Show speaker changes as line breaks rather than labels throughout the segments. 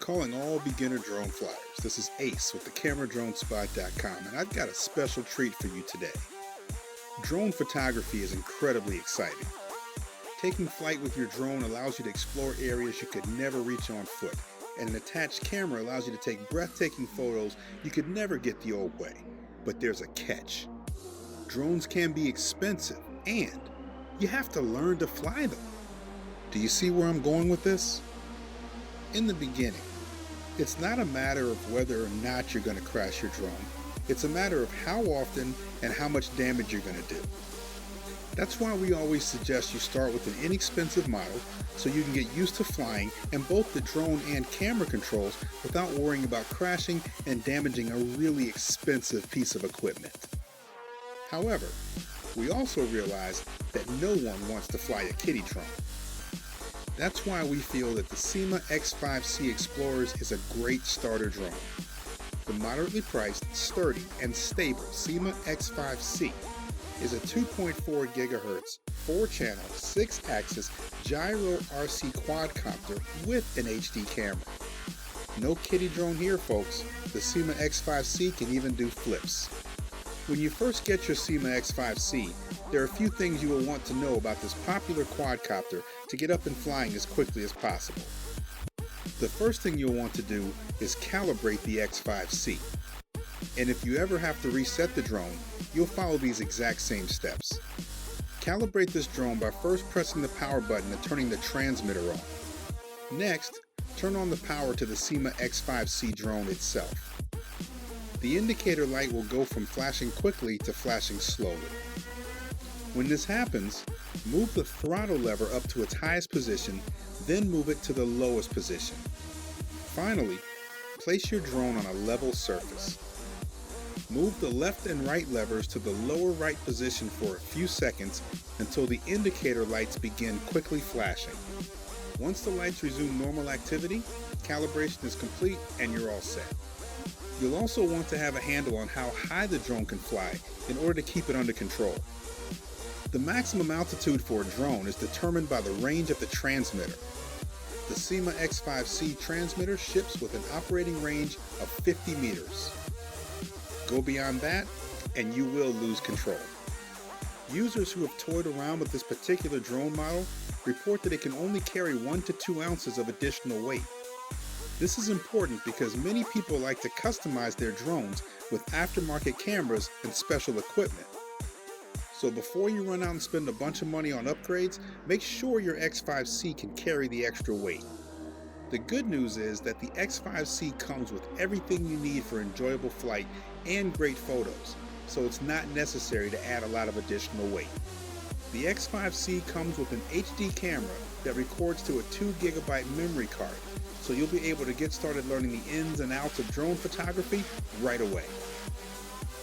Calling all beginner drone flyers. This is Ace with the CameraDroneSpot.com, and I've got a special treat for you today. Drone photography is incredibly exciting. Taking flight with your drone allows you to explore areas you could never reach on foot, and an attached camera allows you to take breathtaking photos you could never get the old way. But there's a catch. Drones can be expensive, and you have to learn to fly them. Do you see where I'm going with this? In the beginning, it's not a matter of whether or not you're going to crash your drone. It's a matter of how often and how much damage you're going to do. That's why we always suggest you start with an inexpensive model so you can get used to flying in both the drone and camera controls without worrying about crashing and damaging a really expensive piece of equipment. However, we also realize that no one wants to fly a kiddie drone. That's why we feel that the Syma X5C Explorers is a great starter drone. The moderately priced, sturdy, and stable Syma X5C is a 2.4 GHz, 4-channel, 6-axis gyro RC quadcopter with an HD camera. No kiddie drone here, folks. The Syma X5C can even do flips. When you first get your Syma X5C, there are a few things you will want to know about this popular quadcopter to get up and flying as quickly as possible. The first thing you'll want to do is calibrate the X5C. And if you ever have to reset the drone, you'll follow these exact same steps. Calibrate this drone by first pressing the power button and turning the transmitter on. Next, turn on the power to the Syma X5C drone itself. The indicator light will go from flashing quickly to flashing slowly. When this happens, move the throttle lever up to its highest position, then move it to the lowest position. Finally, place your drone on a level surface. Move the left and right levers to the lower right position for a few seconds until the indicator lights begin quickly flashing. Once the lights resume normal activity, calibration is complete and you're all set. You'll also want to have a handle on how high the drone can fly in order to keep it under control. The maximum altitude for a drone is determined by the range of the transmitter. The Syma X5C transmitter ships with an operating range of 50 meters. Go beyond that, and you will lose control. Users who have toyed around with this particular drone model report that it can only carry 1 to 2 ounces of additional weight. This is important because many people like to customize their drones with aftermarket cameras and special equipment. So before you run out and spend a bunch of money on upgrades, make sure your X5C can carry the extra weight. The good news is that the X5C comes with everything you need for enjoyable flight and great photos, so it's not necessary to add a lot of additional weight. The X5C comes with an HD camera that records to a 2 GB memory card, so you'll be able to get started learning the ins and outs of drone photography right away.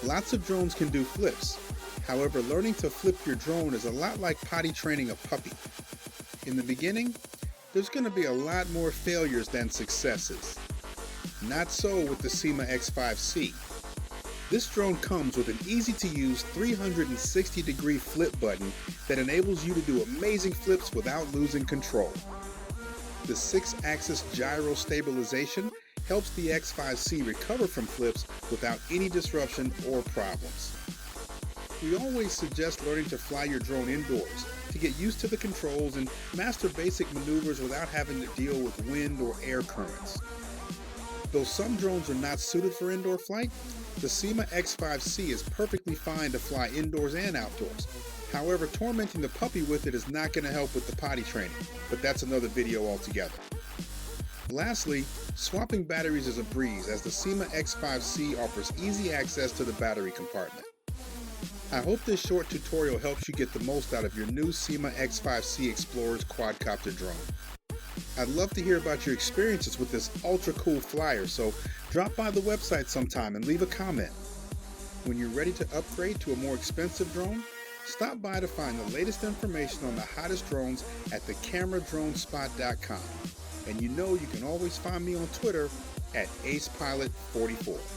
Lots of drones can do flips. However, learning to flip your drone is a lot like potty training a puppy. In the beginning, there's going to be a lot more failures than successes. Not so with the Syma X5C. This drone comes with an easy-to-use 360-degree flip button that enables you to do amazing flips without losing control. The 6-axis gyro stabilization helps the X5C recover from flips without any disruption or problems. We always suggest learning to fly your drone indoors to get used to the controls and master basic maneuvers without having to deal with wind or air currents. Though some drones are not suited for indoor flight, the Syma X5C is perfectly fine to fly indoors and outdoors. However, tormenting the puppy with it is not going to help with the potty training, but that's another video altogether. Lastly, swapping batteries is a breeze as the Syma X5C offers easy access to the battery compartment. I hope this short tutorial helps you get the most out of your new Syma X5C Explorers quadcopter drone. I'd love to hear about your experiences with this ultra cool flyer, so drop by the website sometime and leave a comment. When you're ready to upgrade to a more expensive drone, stop by to find the latest information on the hottest drones at the CameraDroneSpot.com. And you know you can always find me on Twitter at AcePilot44.